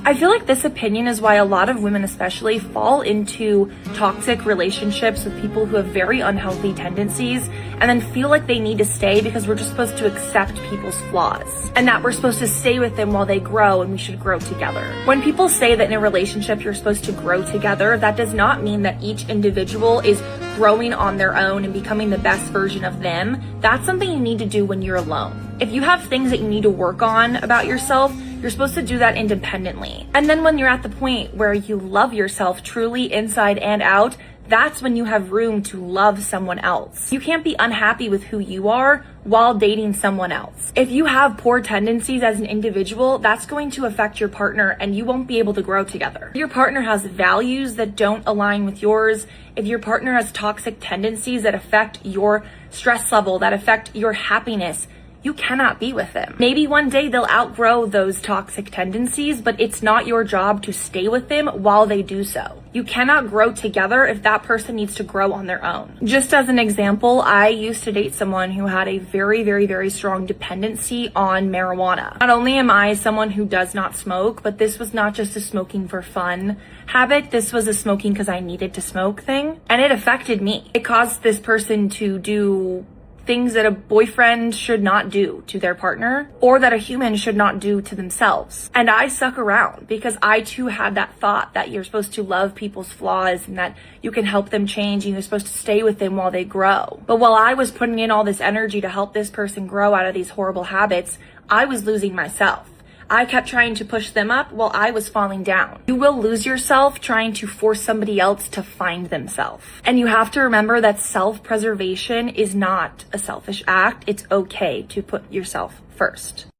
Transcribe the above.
I feel like this opinion is why a lot of women especially fall into toxic relationships with people who have very unhealthy tendencies and then feel like they need to stay because we're just supposed to accept people's flaws and that we're supposed to stay with them while they grow and we should grow together. When people say that in a relationship you're supposed to grow together, that does not mean that each individual is growing on their own and becoming the best version of them. That's something you need to do when you're alone. If you have things that you need to work on about yourself, you're supposed to do that independently. And then when you're at the point where you love yourself truly inside and out, that's when you have room to love someone else. You can't be unhappy with who you are while dating someone else. If you have poor tendencies as an individual, that's going to affect your partner and you won't be able to grow together. If your partner has values that don't align with yours, if your partner has toxic tendencies that affect your stress level, that affect your happiness, you cannot be with them. Maybe one day they'll outgrow those toxic tendencies, but it's not your job to stay with them while they do so. You cannot grow together if that person needs to grow on their own. Just as an example, I used to date someone who had a very strong dependency on marijuana. Not only am I someone who does not smoke, but this was not just a smoking for fun habit. This was a smoking because I needed to smoke thing, and it affected me. It caused this person to do things that a boyfriend should not do to their partner or that a human should not do to themselves. And I stuck around because I too had that thought that you're supposed to love people's flaws and that you can help them change and you're supposed to stay with them while they grow. But while I was putting in all this energy to help this person grow out of these horrible habits, I was losing myself. I kept trying to push them up while I was falling down. You will lose yourself trying to force somebody else to find themselves. And you have to remember that self-preservation is not a selfish act. It's okay to put yourself first.